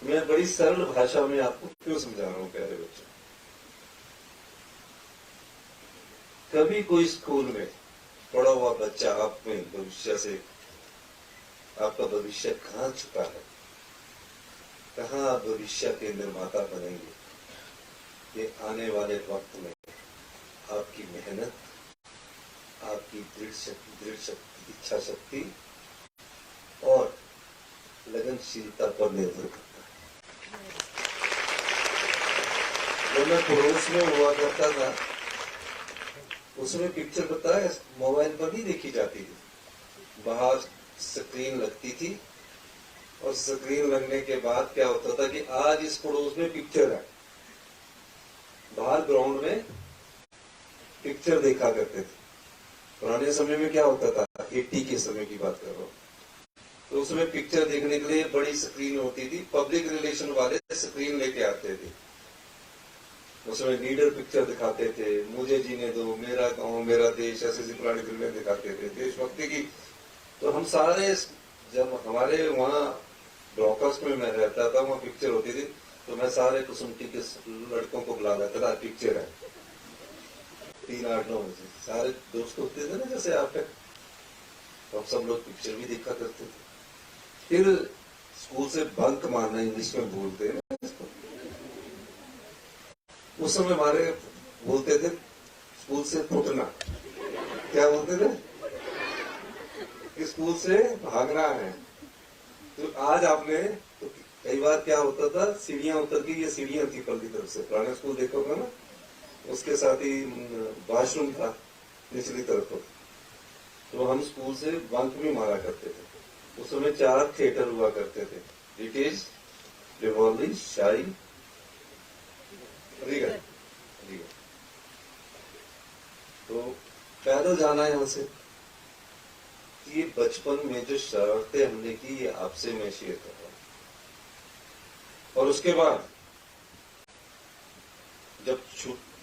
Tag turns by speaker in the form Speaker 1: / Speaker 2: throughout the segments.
Speaker 1: मैं बड़ी सरल भाषा में आपको क्यों समझा रहा हूं प्यारे बच्चों। कभी कोई स्कूल में पढ़ा हुआ बच्चा आप में भविष्य से, आपका भविष्य कहाँ छुपा है, कहाँ आप भविष्य के निर्माता बनेंगे, ये आने वाले वक्त में आपकी मेहनत, आपकी दृढ़ इच्छा शक्ति और लगनशीलता पर निर्भर करता है। जब मैं पड़ोस में हुआ करता था, उसमें पिक्चर पता है मोबाइल पर नहीं देखी जाती थी, बाहर स्क्रीन लगती थी और स्क्रीन लगने के बाद क्या होता था कि आज इस पड़ोस में पिक्चर है, बाहर ग्राउंड में पिक्चर देखा करते थे। पुराने समय में क्या होता था, 80 के समय की बात कर रहा हूं, तो उसमें पिक्चर देखने के लिए बड़ी स्क्रीन होती थी, पब्लिक रिलेशन वाले स्क्रीन लेके आते थे, उसमें लीडर पिक्चर दिखाते थे, मुझे जीने दो, मेरा गांव मेरा देश, ऐसी पुरानी फिल्में दिखाते थे देशभक्ति की। तो हम सारे, जब हमारे वहाँ ब्लॉकर्स में मैं रहता था, वहाँ पिक्चर होती थी, तो मैं सारे कुसुमटी के लड़कों को बुला लेता था, पिक्चर है 3, 8, 9 बजे। सारे दोस्त होते थे ना जैसे आप, तो हम सब लोग पिक्चर भी देखा करते थे। फिर स्कूल से बंक मारना, इंग्लिश में बोलते हैं इसको, उस समय हमारे बोलते थे स्कूल से फुटना। क्या बोलते थे कि स्कूल से भागना है। तो आज आपने, तो कई बार क्या होता था, सीढ़ियां उतर के, ये सीढ़ियां थी पल्ली तरफ से, पुराने स्कूल देखोगे ना, उसके साथ ही वॉशरूम था निचली तरफ। तो हम स्कूल से बंक भी मारा करते थे। उस समय 4 थिएटर हुआ करते थे, ब्रिटिश, रिवॉल्वी, शाही, रीगल। तो पैदल जाना यहां से, ये बचपन में जो शरारतें हमने की, ये आपसे मैं शेयर कर रहा हूं। और उसके बाद जब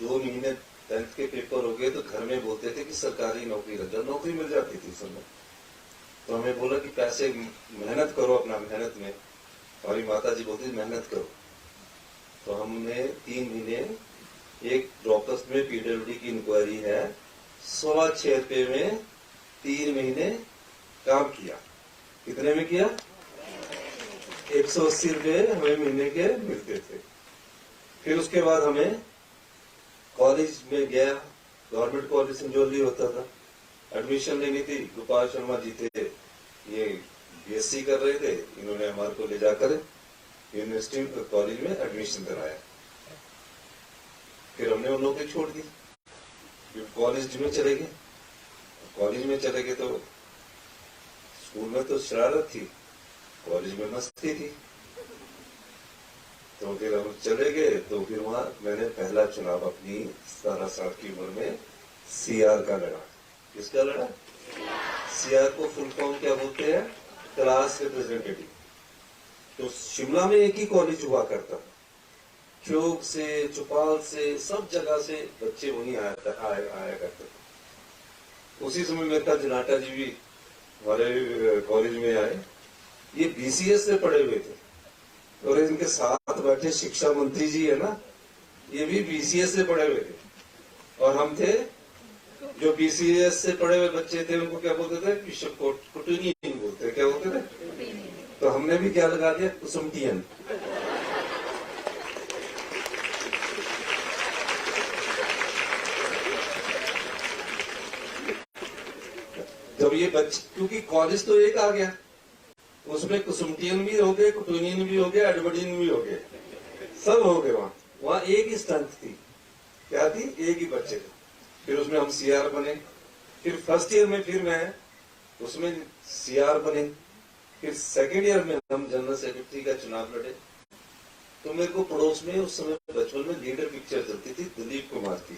Speaker 1: 2 महीने 10th के पेपर हो गए, तो घर में बोलते थे कि सरकारी नौकरी लग जाए, नौकरी मिल जाती थी समय। तो हमें बोला कि पैसे मेहनत करो, अपना मेहनत में, हमारी माता जी बोलती मेहनत करो। तो हमने 3 महीने, एक ड्रॉपर्स में पीडब्ल्यूडी की इंक्वायरी है, 6.25 रुपए में 3 महीने काम किया। कितने में किया? 180 रुपए हमें महीने के मिलते थे। फिर उसके बाद हमें कॉलेज में गया, गवर्नमेंट कॉलेज संजौली होता था, एडमिशन लेनी थी। गोपाल शर्मा जी थे, ये बीएससी कर रहे थे, इन्होंने हमारे को ले जाकर यूनिवर्सिटी कॉलेज में एडमिशन कराया। फिर हमने वो नौकरी छोड़ दी, कॉलेज में चले गए। कॉलेज में चले गए तो स्कूल में तो शरारत थी, कॉलेज में मस्ती थी। तो फिर हम चले गए, तो फिर वहां मैंने पहला चुनाव अपनी 17 साल की उम्र में सीआर का लड़ा। किसका लड़ा? सीआर को फुल फॉर्म क्या बोलते हैं? Class representative. तो शिमला में एक ही कॉलेज हुआ करता, चौक से, चौपाल से, सब जगह से बच्चे वहीं आया करते थे। उसी समय मेहता जनाटा जी भी हमारे कॉलेज में आए। ये बीसीएस से पढ़े हुए थे, और इनके साथ बैठे शिक्षा मंत्री जी है ना, ये भी बीसीएस से पढ़े हुए थे। और हम थे जो बीसीएस से पढ़े हुए बच्चे थे, उनको क्या बोलते थे? बिशप कुटुनियन बोलते। क्या बोलते थे? तो हमने भी क्या लगा दिया? कुसुमटियन। जब ये बच्चे, क्योंकि कॉलेज तो एक आ गया, उसमें कुसुमटियन भी हो गए, कुटुनियन भी हो गया, एडवर्डियन भी हो गए, सब हो गए। वहां एक ही स्ट्रेंथ थी। क्या थी? एक ही बच्चे थे। फिर उसमें हम सीआर बने। फिर फर्स्ट ईयर में फिर मैं उसमें सीआर बने। फिर सेकेंड ईयर में हम जनरल सेक्रेटरी का चुनाव लड़े। तो मेरे को पड़ोस में उस समय बचपन में लीडर पिक्चर चलती थी, दिलीप कुमार की।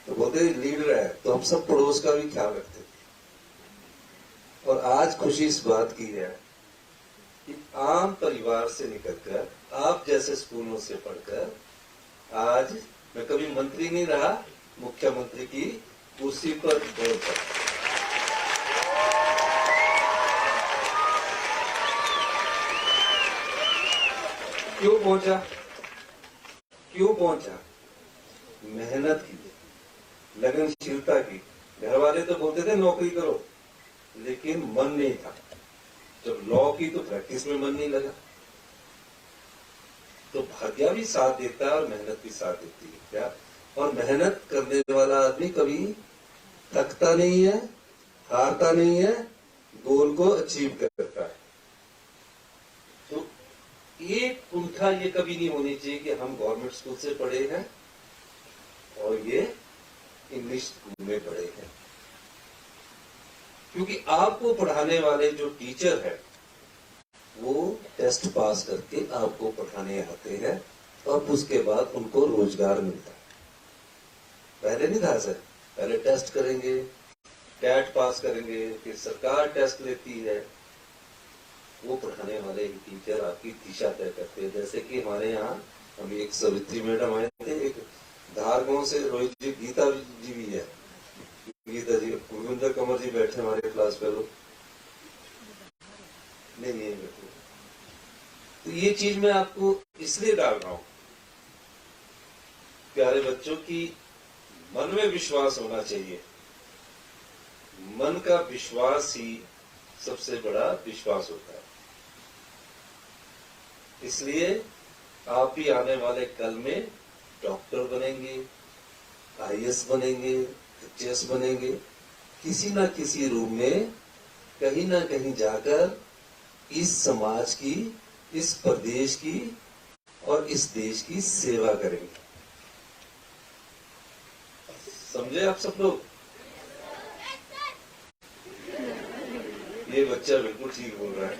Speaker 1: तो बोलते लीडर है, तो हम सब पड़ोस का भी ख्याल रखते थे। और आज खुशी इस बात की है कि आम परिवार से निकलकर, आप जैसे स्कूलों से पढ़कर, आज मैं कभी मंत्री नहीं रहा, मुख्यमंत्री की कुर्सी पर बैठकर। क्यों पहुंचा? क्यों पहुंचा? मेहनत की, लगनशीलता की। घर वाले तो बोलते थे नौकरी करो, लेकिन मन नहीं था। जब लॉ की तो प्रैक्टिस में मन नहीं लगा। तो भाग्य भी साथ देता है और मेहनत भी साथ देती है क्या? और मेहनत करने वाला आदमी कभी थकता नहीं है, हारता नहीं है, गोल को अचीव करता है। तो एक कुंठा ये कभी नहीं होनी चाहिए कि हम गवर्नमेंट स्कूल से पढ़े हैं और ये इंग्लिश स्कूल में पढ़े हैं। क्योंकि आपको पढ़ाने वाले जो टीचर है वो टेस्ट पास करके आपको पढ़ाने आते हैं और उसके बाद उनको रोजगार मिलता है। पहले नहीं था सर, पहले टेस्ट करेंगे, कैट पास करेंगे, फिर सरकार टेस्ट लेती है। वो पढ़ाने वाले ही टीचर आपकी दिशा तय करते हैं। जैसे कि हमारे यहाँ अभी एक सवित्री मैडम आए थे, एक धार गांव से रोहित जी, गीता जी भी है, गीता जी, गुरविंदर कंवर जी बैठे हमारे क्लास फेलो, नहीं बैठे। तो ये चीज मैं आपको इसलिए डाल रहा हूं, प्यारे बच्चों की मन में विश्वास होना चाहिए। मन का विश्वास ही सबसे बड़ा विश्वास होता है। इसलिए आप भी आने वाले कल में डॉक्टर बनेंगे, आईएएस बनेंगे, एचएएस बनेंगे, किसी ना किसी रूप में कहीं ना कहीं जाकर इस समाज की, इस प्रदेश की और इस देश की सेवा करेंगे। समझे आप सब लोग? ये बच्चा बिल्कुल ठीक बोल रहा है।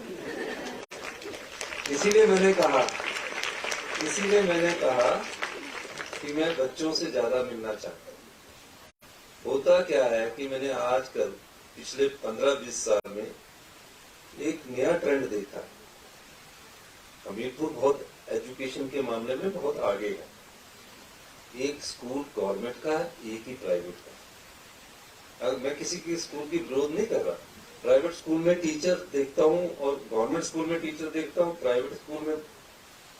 Speaker 1: इसीलिए मैंने कहा कि मैं बच्चों से ज्यादा मिलना चाहता हूं। होता क्या है कि मैंने आजकल पिछले 15-20 साल में एक नया ट्रेंड देखा। हमीरपुर बहुत एजुकेशन के मामले में बहुत आगे है। एक स्कूल गवर्नमेंट का है, एक ही प्राइवेट का। अब मैं किसी की स्कूल की विरोध नहीं कर रहा। प्राइवेट स्कूल में टीचर देखता हूँ और गवर्नमेंट स्कूल में टीचर देखता हूँ। प्राइवेट स्कूल में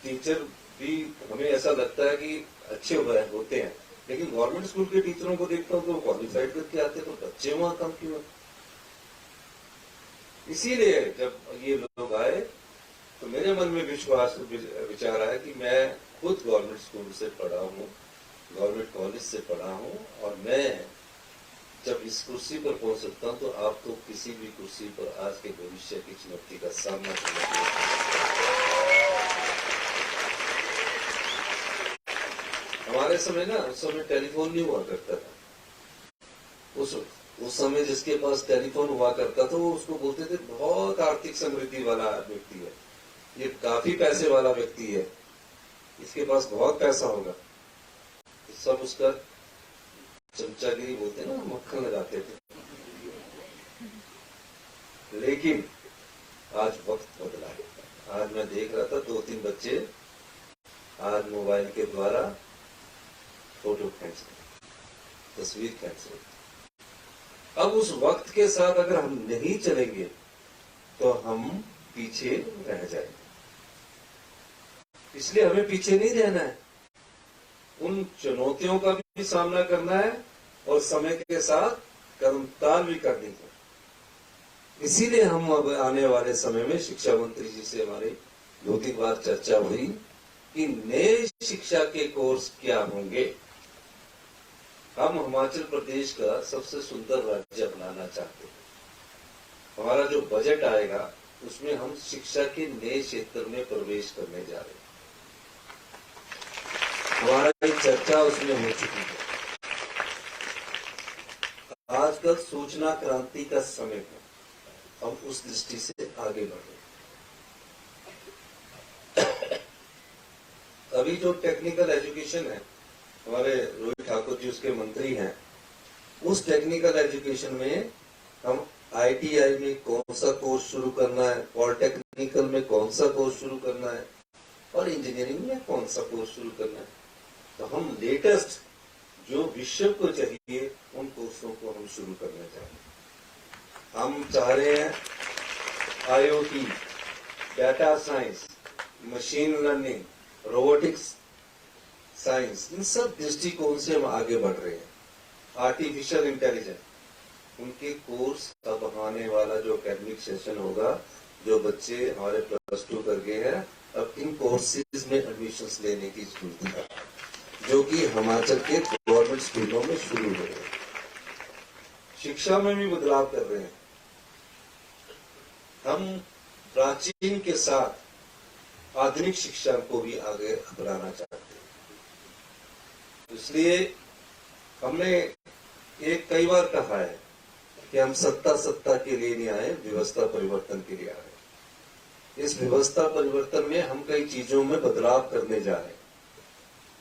Speaker 1: टीचर भी हमें ऐसा लगता है कि अच्छे होते हैं, लेकिन गवर्नमेंट स्कूल के टीचरों को देखता हूँ तो क्वालिफाइड करके आते, तो बच्चे वहां कम क्यों है? इसीलिए जब ये लोग आए तो मेरे मन में विचार आया कि मैं खुद गवर्नमेंट स्कूल से पढ़ा हूँ, गवर्नमेंट कॉलेज से पढ़ा हूँ, और मैं जब इस कुर्सी पर पहुंच सकता हूँ तो आप तो किसी भी कुर्सी पर आज के भविष्य की चुनौती का सामना करना। हमारे समय ना, उस समय टेलीफोन नहीं हुआ करता था। उस समय जिसके पास टेलीफोन हुआ करता था वो उसको बोलते थे बहुत आर्थिक समृद्धि वाला व्यक्ति है, ये काफी पैसे वाला व्यक्ति है, इसके पास बहुत पैसा होगा। सब उसका चमचागिरी बोलते ना, मक्खन लगाते थे। लेकिन आज वक्त बदला है। आज मैं देख रहा था 2-3 बच्चे आज मोबाइल के द्वारा फोटो खींच रहे, तस्वीर खींच रहे। अब उस वक्त के साथ अगर हम नहीं चलेंगे तो हम पीछे रह जाएंगे। इसलिए हमें पीछे नहीं रहना है, उन चुनौतियों का भी सामना करना है और समय के साथ कदमताल भी करनी है। इसीलिए हम अब आने वाले समय में शिक्षा मंत्री जी से हमारी 2-3 बार चर्चा हुई कि नए शिक्षा के कोर्स क्या होंगे। हम हिमाचल प्रदेश का सबसे सुंदर राज्य बनाना चाहते हैं। हमारा जो बजट आएगा उसमें हम शिक्षा के नए क्षेत्र में प्रवेश करने जा रहे हैं। हमारी चर्चा उसमें हो चुकी है। आजकल सूचना क्रांति का समय है, हम उस दृष्टि से आगे बढ़े। अभी जो टेक्निकल एजुकेशन है, हमारे रोहित ठाकुर जी उसके मंत्री हैं, उस टेक्निकल एजुकेशन में हम आईटीआई में कौन सा कोर्स शुरू करना है, पॉलिटेक्निकल में कौन सा कोर्स शुरू करना है और इंजीनियरिंग में कौन सा कोर्स शुरू करना है, तो हम लेटेस्ट जो विश्व को चाहिए उन कोर्सों को हम शुरू करना चाहते हैं। हम चाह रहे हैं IoT, data science, machine learning, robotics, science, इन सब दृष्टिकोण से हम आगे बढ़ रहे हैं। आर्टिफिशियल इंटेलिजेंस, उनके कोर्स अब आने वाला जो एकेडमिक सेशन होगा, जो बच्चे हमारे +2 कर गए हैं, अब इन कोर्सेज में एडमिशंस लेने की जरूरत है, जो कि हिमाचल के गवर्नमेंट स्कूलों में शुरू हो रहे हैं। शिक्षा में भी बदलाव कर रहे हैं। हम प्राचीन के साथ आधुनिक शिक्षा को भी आगे बढ़ाना चाहते हैं। इसलिए हमने एक कई बार कहा है कि हम सत्ता के लिए नहीं आए, व्यवस्था परिवर्तन के लिए आए। इस व्यवस्था परिवर्तन में हम कई चीजों में बदलाव करने जा रहे हैं।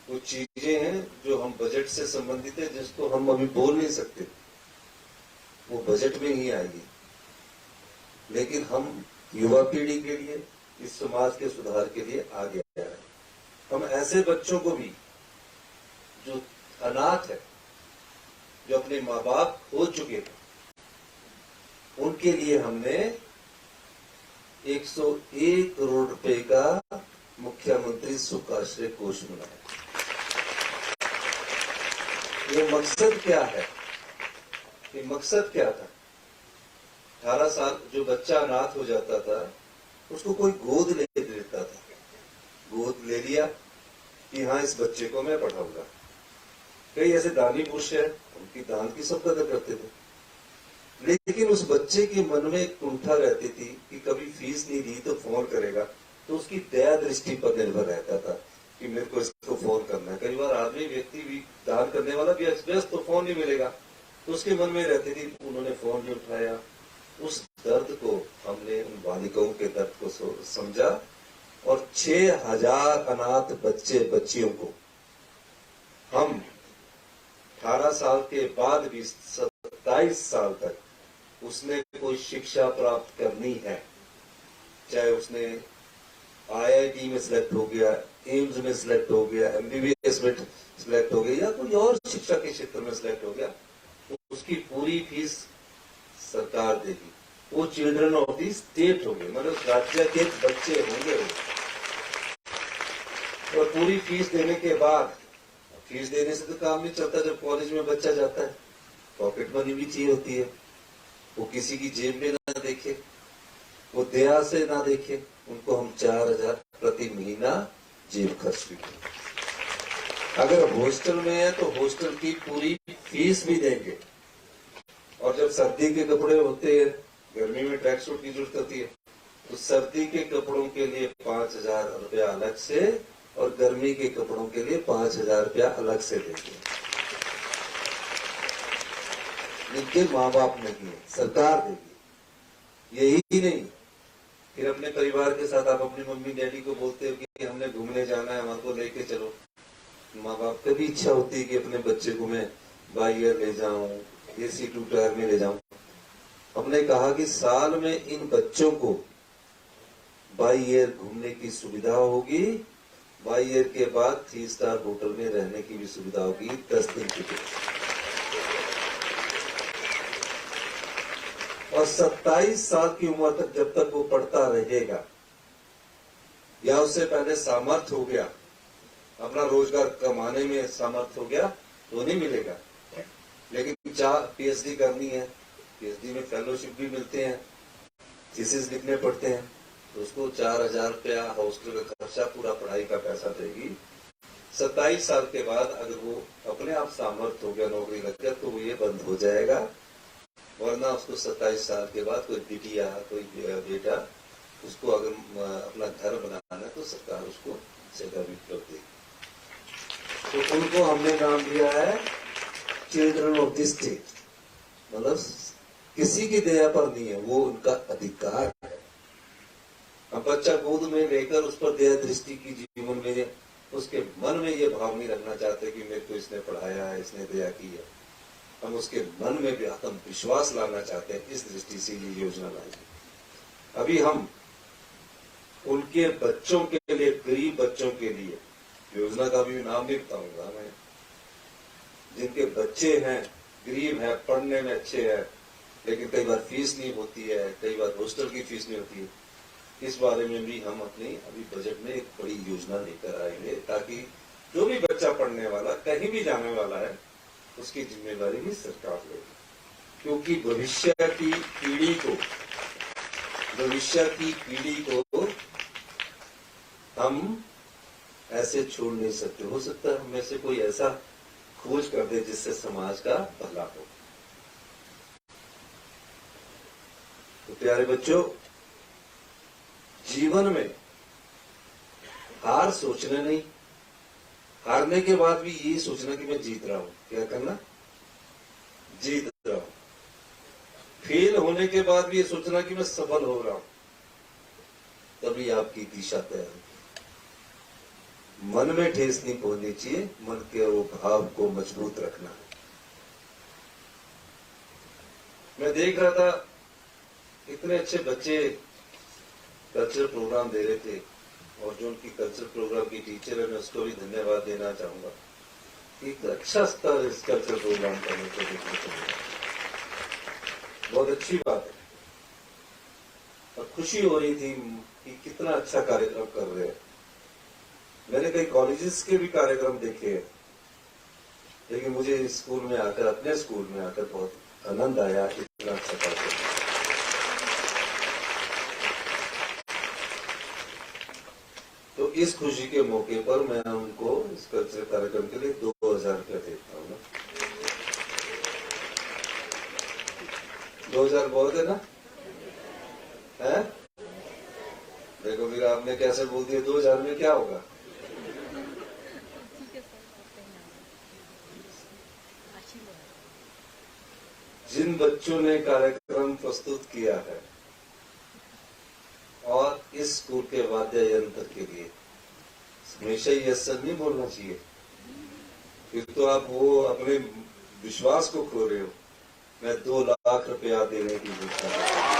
Speaker 1: कुछ चीजें हैं जो हम बजट से संबंधित है, जिसको हम अभी बोल नहीं सकते, वो बजट में ही आएगी। लेकिन हम युवा पीढ़ी के लिए, इस समाज के सुधार के लिए आगे आ रहे हैं। हम ऐसे बच्चों को भी जो अनाथ है, जो अपने माँ बाप खो चुके हैं, उनके लिए हमने 101 करोड़ रुपए का मुख्यमंत्री सुख आश्रय कोष बनाया। ये मकसद क्या है? ये मकसद क्या था? 18 साल जो बच्चा अनाथ हो जाता था, उसको कोई गोद ले लेता था। गोद ले लिया कि हाँ, इस बच्चे को मैं पढ़ाऊंगा। कई ऐसे दानी पुरुष है, उनकी दान की सब कदर करते थे, लेकिन उस बच्चे के मन में एक कुंठा रहती थी कि कभी फीस नहीं दी तो फोन करेगा, तो उसकी दया दृष्टि पर निर्भर रहता था कि मेरे को इसको फोन करना है। कई बार आदमी व्यक्ति भी दान करने वाला भी व्यस्त, तो फोन नहीं मिलेगा, तो उसके मन में रहती थी, उन्होंने फोन नहीं उठाया। उस दर्द को हमने उन बालिकाओं के दर्द को समझा और 6000 अनाथ बच्चे बच्चियों को हम 18 साल के बाद भी 27 साल तक उसने कोई शिक्षा प्राप्त करनी है, चाहे उसने IIT में सिलेक्ट हो गया, एम्स में सिलेक्ट हो गया, MBBS में सिलेक्ट हो गया, या कोई और शिक्षा के क्षेत्र में सिलेक्ट हो गया, उसकी पूरी फीस सरकार देगी। वो चिल्ड्रन ऑफ द स्टेट होंगे, मतलब राज्य के बच्चे होंगे वो। और पूरी फीस देने के बाद, फीस देने से तो काम नहीं चलता। जब कॉलेज में बच्चा जाता है, पॉकेट मनी भी चाहिए होती है। वो किसी की जेब में ना देखे, वो दया से ना देखे, उनको हम 4000 प्रति महीना जेब खर्च भी दें। अगर हॉस्टल में है तो हॉस्टल की पूरी फीस भी देंगे। और जब सर्दी के कपड़े होते हैं, गर्मी में ट्रैक सूट की जरूरत होती है, तो सर्दी के कपड़ों के लिए 5000 रुपया अलग से और गर्मी के कपड़ों के लिए 5000 रुपया अलग से देंगे। जिनके माँ बाप नहीं है, सरकार देगी। यही नहीं, फिर अपने परिवार के साथ आप अपनी मम्मी डैडी को बोलते हो कि हमने घूमने जाना है, हमारे को लेके चलो। माँ बाप की भी इच्छा होती है कि अपने बच्चे को मैं बाई एयर ले जाऊं, AC 2 टायर में ले जाऊं। हमने कहा कि साल में इन बच्चों को बाई एयर घूमने की सुविधा होगी, बाई एयर के बाद 3 स्टार होटल में रहने की भी सुविधा होगी 10 दिन की। और 27 साल की उम्र तक जब तक वो पढ़ता रहेगा, या उससे पहले सामर्थ्य हो गया, अपना रोजगार कमाने में सामर्थ्य हो गया, तो नहीं मिलेगा। लेकिन PhD करनी है, PhD में फेलोशिप भी मिलते हैं, थीसिस लिखने पड़ते हैं, तो उसको 4000 रुपया हॉस्टल का खर्चा, पूरा पढ़ाई का पैसा देगी। 27 साल के बाद अगर वो अपने आप सामर्थ्य हो गया, नौकरी लग गया, तो वो ये बंद हो जाएगा। वरना उसको 27 साल के बाद कोई बिटिया, कोई बेटा, उसको अगर अपना घर बनाना है तो सरकार उसको जगह भी उपलब्ध देगी। तो उनको हमने नाम दिया है चिल्ड्रन ऑफ द स्टेट, मतलब किसी की दया पर नहीं है, वो उनका अधिकार है। हम बच्चा गोद में लेकर उस पर दया दृष्टि की जीवन में, उसके मन में ये भाव नहीं रखना चाहते कि मेरे को इसने पढ़ाया है, इसने दया की है। हम उसके मन में भी आत्मविश्वास लाना चाहते हैं, इस दृष्टि से ये योजना लाई। अभी हम उनके बच्चों के लिए, गरीब बच्चों के लिए, योजना का भी नाम नहीं बताऊंगा मैं, जिनके बच्चे हैं, गरीब हैं, पढ़ने में अच्छे हैं, लेकिन कई बार फीस नहीं होती है, कई बार हॉस्टल की फीस नहीं होती है, इस बारे में भी हम अपनी अभी बजट में एक बड़ी योजना लेकर आएंगे, ताकि जो भी बच्चा पढ़ने वाला कहीं भी जाने वाला है उसकी जिम्मेदारी भी सरकार लेगी। क्योंकि भविष्य की पीढ़ी को हम ऐसे छोड़ नहीं सकते। हो सकता है हमें से कोई ऐसा खोज कर दे जिससे समाज का भला हो। तो प्यारे बच्चों, जीवन में हार सोचना नहीं, हारने के बाद भी ये सोचना कि मैं जीत रहा हूं। क्या करना? जीत रहा हूं। फेल होने के बाद भी ये सोचना कि मैं सफल हो रहा हूं, तभी आपकी दिशा तय होगी। मन में ठेस नहीं पहुंचनी चाहिए, मन के वो भाव को मजबूत रखना है। मैं देख रहा था इतने अच्छे बच्चे कल्चरल प्रोग्राम दे रहे थे, और जो उनकी कल्चरल प्रोग्राम की टीचर है मैं उसको भी धन्यवाद देना चाहूंगा। एक अच्छा स्तर इस कल्चरल प्रोग्राम का मुझे देखने को मिला, बहुत अच्छी बात है। और खुशी हो रही थी कि कितना अच्छा कार्यक्रम कर रहे हैं। मैंने कई कॉलेजेस के भी कार्यक्रम देखे हैं, लेकिन मुझे स्कूल में आकर, अपने स्कूल में आकर बहुत आनंद आया। इतना अच्छा कार्यक्रम। तो इस खुशी के मौके पर मैं उनको इस कल्चरल कार्यक्रम के लिए 2000 रुपया देता हूँ ना। 2000 बहुत है ना? है? देखो फिर आपने कैसे बोल दिया 2000 में क्या होगा? जिन बच्चों ने कार्यक्रम प्रस्तुत किया है और इस स्कूल के वाद्य यंत्र के लिए हमेशा यस सर नहीं बोलना चाहिए, फिर तो आप वो अपने विश्वास को खो रहे हो। मैं 2 लाख रुपया देने की घोषणा करता हूं।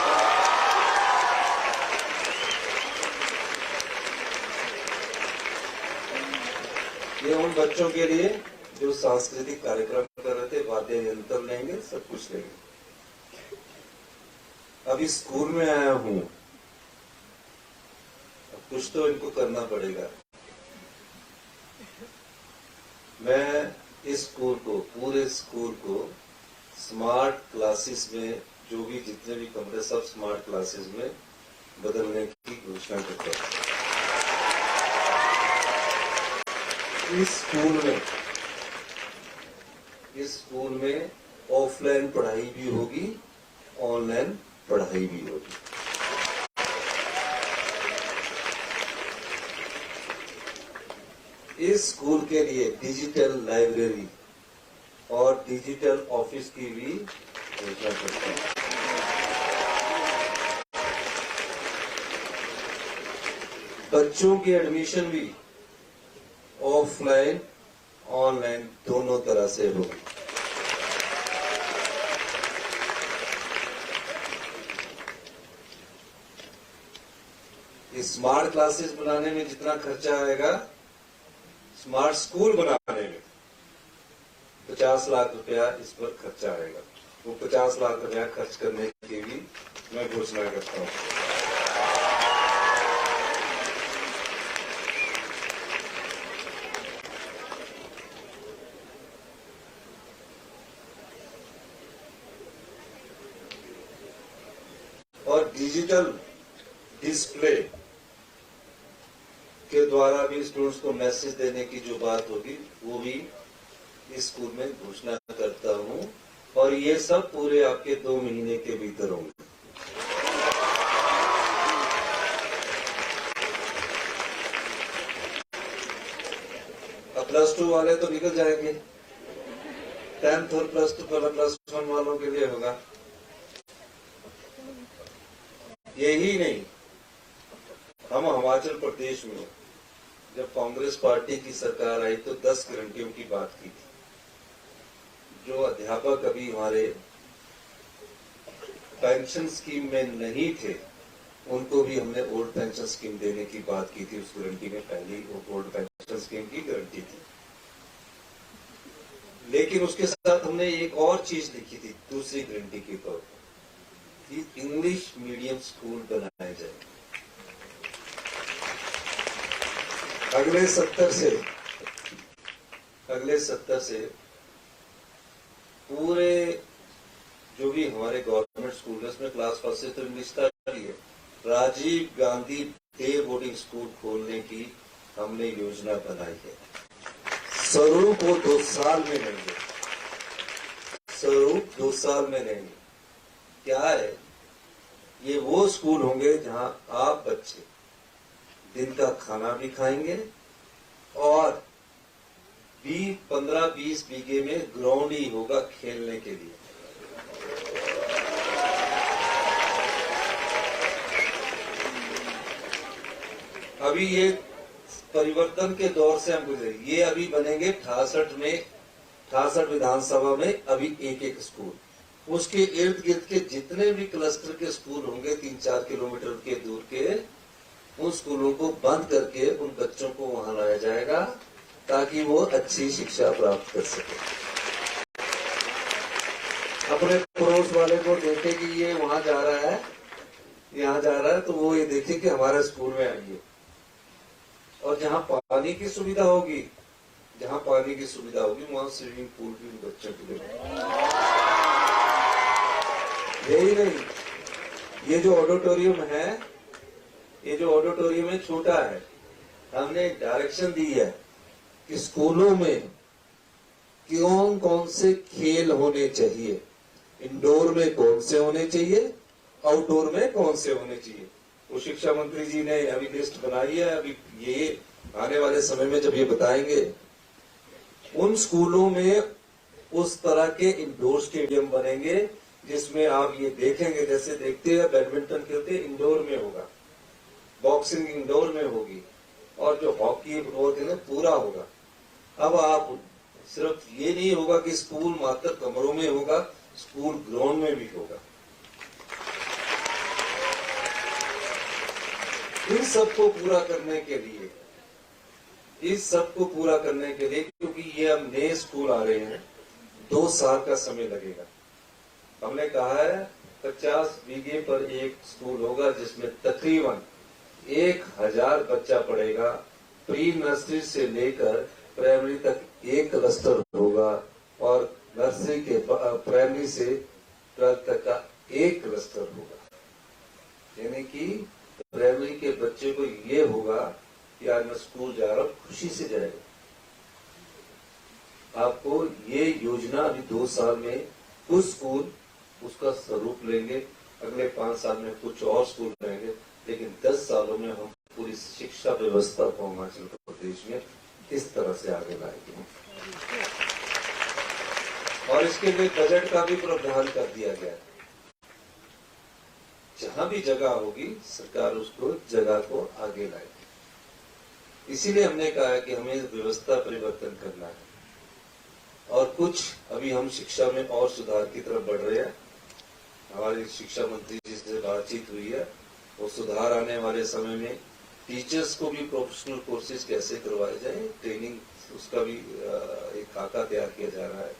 Speaker 1: ये उन बच्चों के लिए जो सांस्कृतिक कार्यक्रम कर रहे थे, वाद्य यंत्र लेंगे, सब कुछ लेंगे। अभी स्कूल में आया हूं, कुछ तो इनको करना पड़ेगा। मैं इस स्कूल को, पूरे स्कूल को स्मार्ट क्लासेस में, जो भी जितने भी कमरे सब स्मार्ट क्लासेस में बदलने की घोषणा करता हूं। इस स्कूल में ऑफलाइन पढ़ाई भी होगी, ऑनलाइन पढ़ाई भी होगी। इस स्कूल के लिए डिजिटल लाइब्रेरी और डिजिटल ऑफिस की भी घोषणा करते हैं। बच्चों की एडमिशन भी ऑफलाइन ऑनलाइन दोनों तरह से होगी। इस स्मार्ट क्लासेस बनाने में जितना खर्चा आएगा, स्मार्ट स्कूल बनाने में 50 लाख रुपया इस पर खर्चा आएगा। वो 50 लाख रुपया खर्च करने की भी मैं घोषणा करता हूं। और डिजिटल डिस्प्ले के द्वारा भी स्टूडेंट्स को मैसेज देने की जो बात होगी, वो भी इस स्कूल में घोषणा करता हूं। और ये सब पूरे आपके 2 महीने के भीतर होंगे। अब +2 वाले तो निकल जाएंगे, 10th और +2 +1 वालों के लिए होगा। यही नहीं, हम हिमाचल प्रदेश में जब कांग्रेस पार्टी की सरकार आई तो 10 गारंटियों की बात की थी। जो अध्यापक अभी हमारे पेंशन स्कीम में नहीं थे, उनको भी हमने ओल्ड पेंशन स्कीम देने की बात की थी। उस गारंटी में पहली ओल्ड पेंशन स्कीम की गारंटी थी। लेकिन उसके साथ हमने एक और चीज लिखी थी दूसरी गारंटी के तौर पर, कि इंग्लिश मीडियम स्कूल बनाए जाए। अगले 70 से पूरे जो भी हमारे गवर्नमेंट स्कूल है उसमें क्लास फर्स्ट से तो इंग्लिश का ही है, Rajiv Gandhi day boarding school खोलने की हमने योजना बनाई है। स्वरूप वो 2 साल में लेंगे, स्वरूप 2 साल में लेंगे। क्या है, ये वो स्कूल होंगे जहां आप बच्चे दिन का खाना भी खाएंगे और 15-20 बीघे में ग्राउंड ही होगा खेलने के लिए। अभी ये परिवर्तन के दौर से हम गुजरे, ये अभी बनेंगे 68 विधानसभा में अभी एक स्कूल। उसके इर्द गिर्द के जितने भी क्लस्टर के स्कूल होंगे 3-4 किलोमीटर के दूर के, उन स्कूलों को बंद करके उन बच्चों को वहां लाया जाएगा ताकि वो अच्छी शिक्षा प्राप्त कर सके। अपने पड़ोस वाले को देखे कि ये वहां जा रहा है, यहाँ जा रहा है, तो वो ये देखे कि हमारे स्कूल में आइए। और जहाँ पानी की सुविधा होगी वहां स्विमिंग पूल भी बच्चों के लिए। यही नहीं, ये जो ऑडिटोरियम है छोटा है, हमने डायरेक्शन दी है कि स्कूलों में कौन कौन से खेल होने चाहिए, इंडोर में कौन से होने चाहिए, आउटडोर में कौन से होने चाहिए। वो शिक्षा मंत्री जी ने अभी लिस्ट बनाई है, अभी ये आने वाले समय में जब ये बताएंगे, उन स्कूलों में उस तरह के इंडोर स्टेडियम बनेंगे जिसमें आप ये देखेंगे, जैसे देखते हैं बैडमिंटन खेलते इंडोर में होगा, बॉक्सिंग इंडोर में होगी, और जो हॉकी फुटबॉल पूरा होगा। अब आप सिर्फ ये नहीं होगा कि स्कूल मात्र कमरों में होगा, स्कूल ग्राउंड में भी होगा। इन सबको पूरा करने के लिए क्योंकि ये अब नए स्कूल आ रहे हैं, 2 साल का समय लगेगा। हमने कहा है 50 बीघे पर एक स्कूल होगा जिसमें तकरीबन 1000 बच्चा पढ़ेगा। प्री नर्सरी से लेकर प्राइमरी तक एक क्लस्टर होगा और नर्सरी के प्राइमरी से 12th तक का एक क्लस्टर होगा। यानी कि प्राइमरी के बच्चे को ये होगा कि आज मैं स्कूल जा रहा हूं, खुशी से जाएगा। आपको ये योजना अभी 2 साल में कुछ स्कूल उसका स्वरूप लेंगे, अगले 5 साल में कुछ और स्कूल लेंगे, लेकिन 10 सालों में हम पूरी शिक्षा व्यवस्था को हिमाचल प्रदेश में इस तरह से आगे लाएंगे। और इसके लिए बजट का भी प्रावधान कर दिया गया है। जहां भी जगह होगी सरकार उसको जगह को आगे लाएगी। इसीलिए हमने कहा है कि हमें व्यवस्था परिवर्तन करना है और कुछ अभी हम शिक्षा में और सुधार की तरफ बढ़ रहे हैं। हमारी शिक्षा मंत्री जी से बातचीत हुई है, वो सुधार आने वाले समय में टीचर्स को भी प्रोफेशनल कोर्सेज कैसे करवाए जाए, ट्रेनिंग, उसका भी एक खाका तैयार किया जा रहा है,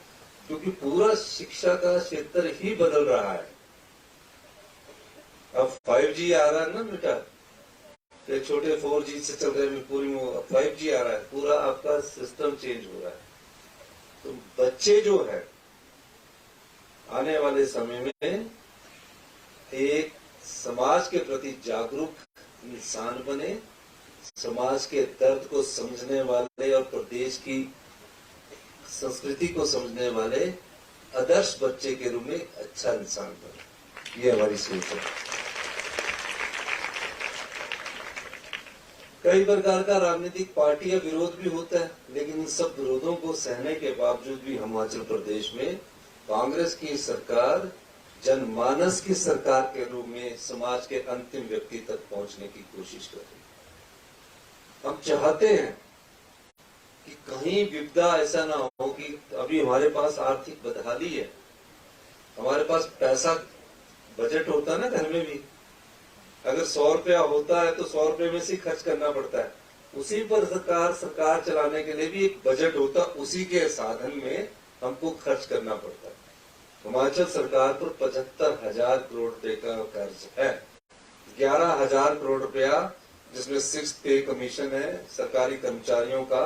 Speaker 1: क्योंकि पूरा शिक्षा का क्षेत्र ही बदल रहा है। अब 5G आ रहा है ना बेटा, ये छोटे 4G से चल रहे हैं, पूरी 5G आ रहा है, पूरा आपका सिस्टम चेंज हो रहा है। तो बच्चे जो है आने वाले समय में एक समाज के प्रति जागरूक इंसान बने, समाज के दर्द को समझने वाले और प्रदेश की संस्कृति को समझने वाले आदर्श बच्चे के रूप में अच्छा इंसान बने। ये हमारी सोच है। कई प्रकार का राजनीतिक पार्टी या विरोध भी होता है, लेकिन इन सब विरोधों को सहने के बावजूद भी हिमाचल प्रदेश में कांग्रेस की सरकार जनमानस की सरकार के रूप में समाज के अंतिम व्यक्ति तक पहुंचने की कोशिश कर रही है। हम चाहते हैं कि कहीं विपदा ऐसा ना हो कि अभी हमारे पास आर्थिक बदहाली है, हमारे पास पैसा, बजट होता है ना घर में भी, अगर 100 रुपया होता है तो 100 रुपये में से खर्च करना पड़ता है। उसी पर सरकार चलाने के लिए भी एक बजट होता, उसी के साधन में हमको खर्च करना पड़ता है। हिमाचल सरकार पर 75,000 करोड़ रुपए का कर्ज है, 11,000 करोड़ रुपया जिसमें 6th पे कमीशन है सरकारी कर्मचारियों का,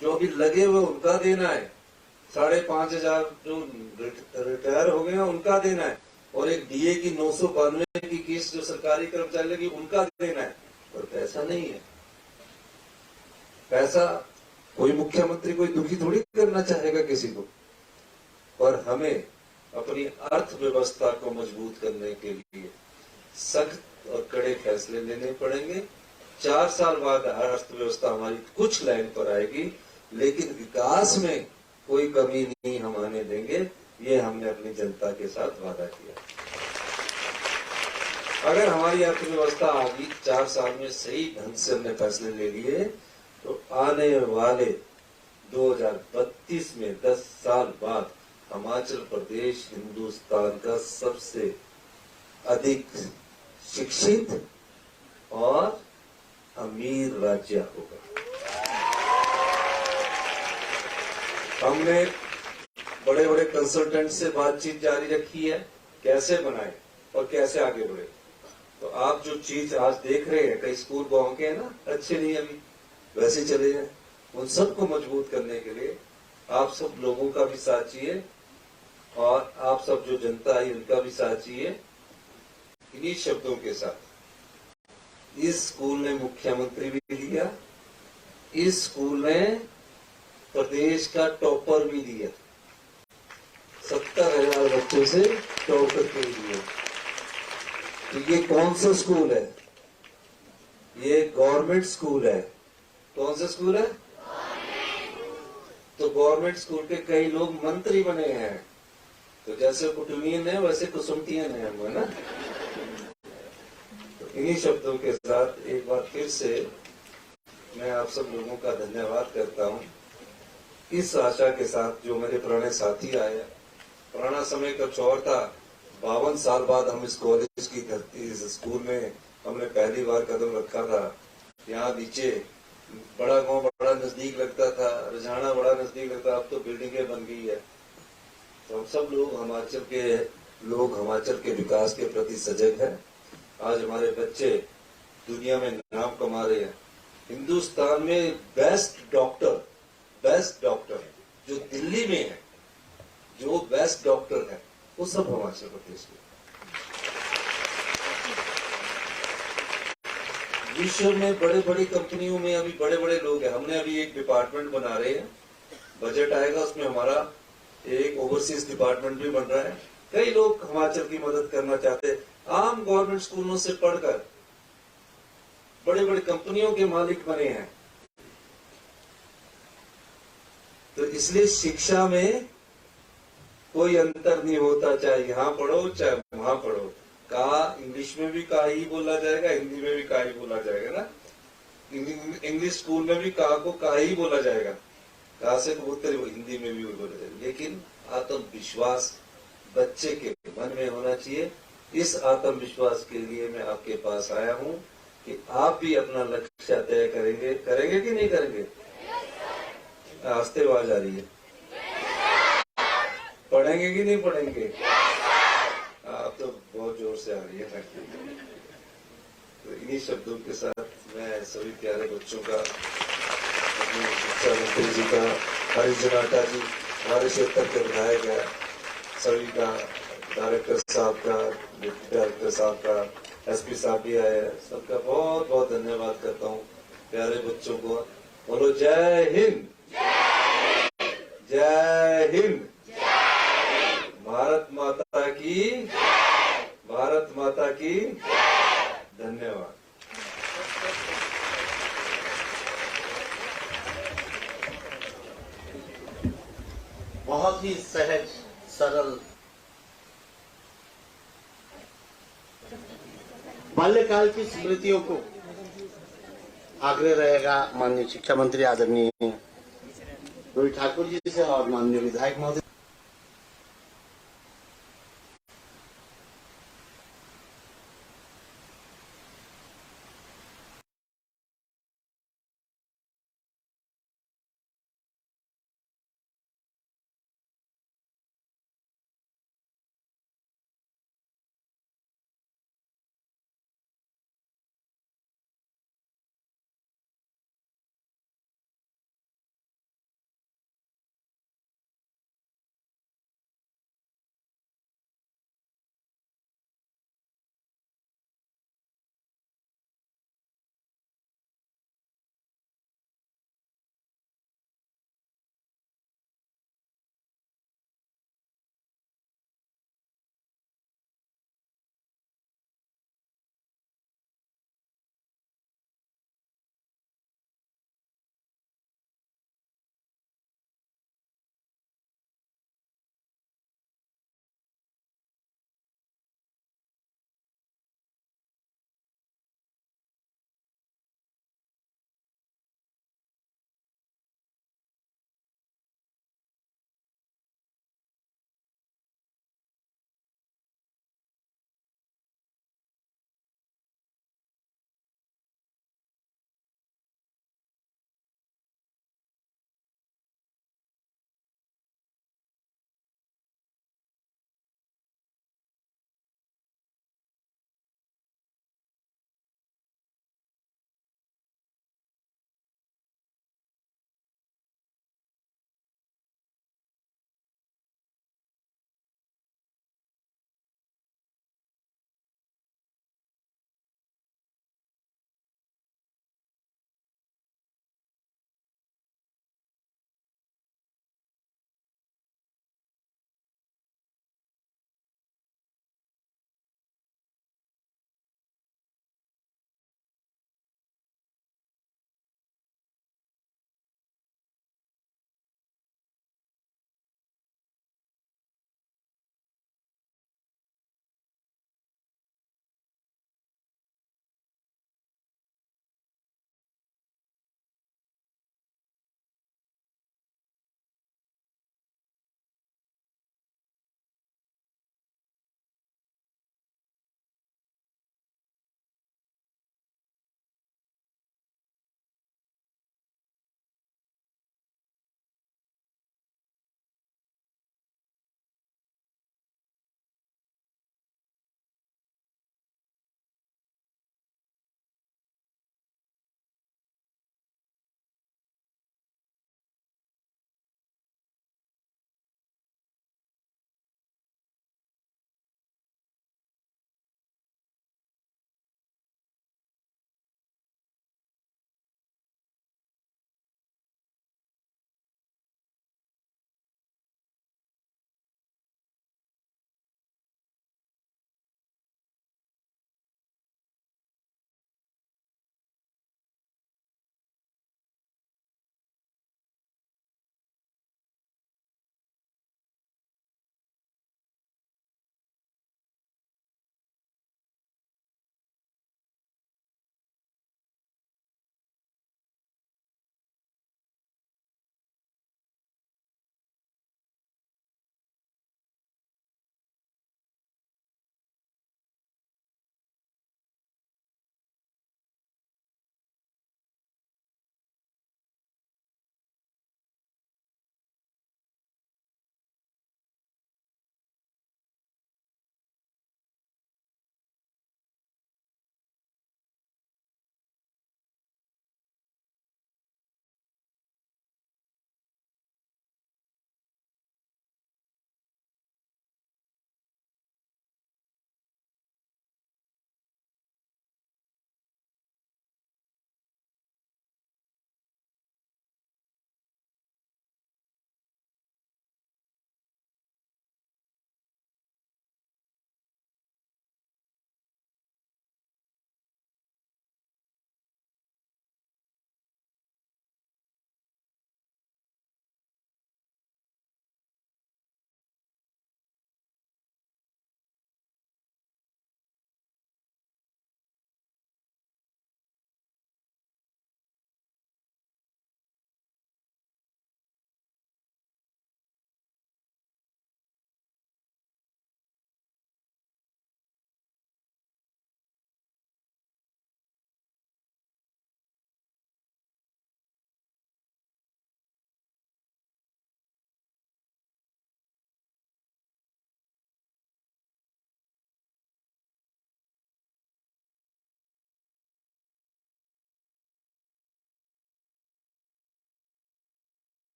Speaker 1: जो अभी लगे हुए उनका देना है, 5,500 जो रिटायर हो गए हैं उनका देना है, और एक डीए की 992 की किस्त जो सरकारी कर्मचारी लगी उनका देना है, और पैसा नहीं है। पैसा कोई मुख्यमंत्री कोई दुखी थोड़ी करना चाहेगा किसी को, पर हमें अपनी अर्थव्यवस्था को मजबूत करने के लिए सख्त और कड़े फैसले लेने पड़ेंगे। 4 साल बाद अर्थव्यवस्था हमारी कुछ लाइन पर आएगी, लेकिन विकास में कोई कमी नहीं हम आने देंगे, ये हमने अपनी जनता के साथ वादा किया। अगर हमारी अर्थव्यवस्था आगे 4 साल में सही ढंग से हमने फैसले ले लिए, तो आने वाले 2032 में 10 साल बाद हिमाचल प्रदेश हिंदुस्तान का सबसे अधिक शिक्षित और अमीर राज्य होगा। हमने बड़े बड़े कंसल्टेंट से बातचीत जारी रखी है, कैसे बनाए और कैसे आगे बढ़े। तो आप जो चीज आज देख रहे हैं, कई स्कूल गांव के हैं ना, अच्छे नहीं अभी वैसे चले जाए, उन सबको मजबूत करने के लिए आप सब लोगों का भी साथ चाहिए, और आप सब जो जनता है उनका भी साथ चाहिए। इन्हीं शब्दों के साथ इस स्कूल ने मुख्यमंत्री भी दिया, इस स्कूल ने प्रदेश का टॉपर भी दिया, 70,000 बच्चों से टॉप करके दिया। तो ये कौन सा स्कूल है? ये गवर्नमेंट स्कूल है। कौन सा स्कूल है? तो गवर्नमेंट स्कूल के कई लोग मंत्री बने हैं, तो जैसे कुटुम्बियन है वैसे कुसुमटियन है हम, है ना। तो इन्हीं शब्दों के साथ एक बार फिर से मैं आप सब लोगों का धन्यवाद करता हूं, इस आशा के साथ जो मेरे पुराने साथी आए। पुराना समय कुछ और था, 52 साल बाद हम इस कॉलेज की धरती, इस स्कूल में हमने पहली बार कदम रखा था। यहाँ नीचे बड़ा गांव बड़ा नजदीक लगता था, रजाना बड़ा नजदीक लगता, अब तो बिल्डिंगें बन गई है। तो हम सब लोग हिमाचल के विकास के प्रति सजग हैं। आज हमारे बच्चे दुनिया में नाम कमा रहे हैं। हिंदुस्तान में बेस्ट डॉक्टर जो दिल्ली में है, जो बेस्ट डॉक्टर है, वो सब हिमाचल प्रदेश में। विश्व में बड़े बड़ी कंपनियों में अभी बड़े बड़े लोग हैं। हमने अभी एक डिपार्टमेंट बना रहे हैं, बजट आएगा उसमें हमारा एक ओवरसीज डिपार्टमेंट भी बन रहा है। कई लोग हिमाचल की मदद करना चाहते हैं, आम गवर्नमेंट स्कूलों से पढ़कर बड़ी बड़ी कंपनियों के मालिक बने हैं। तो इसलिए शिक्षा में कोई अंतर नहीं होता, चाहे यहाँ पढ़ो चाहे वहां पढ़ो। कहा इंग्लिश में भी कहा ही बोला जाएगा, हिंदी में भी कहा ही बोला जाएगा ना। इंग्लिश स्कूल में भी कहा को कहा ही बोला जाएगा, कहा से कबूतर हिंदी में भी बोला जाएगा। लेकिन आत्मविश्वास बच्चे के मन में होना चाहिए। इस आत्मविश्वास के लिए मैं आपके पास आया हूं कि आप भी अपना लक्ष्य तय करेंगे कि नहीं करेंगे? आस्ते आवाज आ रही है। पढ़ेंगे कि नहीं पढ़ेंगे? आप तो बहुत जोर से आ रही है। तो इन्हीं शब्दों के साथ मैं सभी प्यारे बच्चों का, अपने शिक्षा मंत्री जी का, हरीश जनाटा जी हमारे क्षेत्र के विधायक है, सभी का, डायरेक्टर साहब का, डिप्टी डायरेक्टर साहब का, एसपी साहब भी आए, सबका बहुत बहुत धन्यवाद करता हूँ। प्यारे बच्चों को बोलो जय हिंद, जय हिंद, भारत माता की, भारत माता की। धन्यवाद।
Speaker 2: बहुत ही सहज सरल बाल्यकाल की स्मृतियों को आग्रह रहेगा माननीय शिक्षा मंत्री आदरणीय रोहित ठाकुर जी से और माननीय विधायक महोदय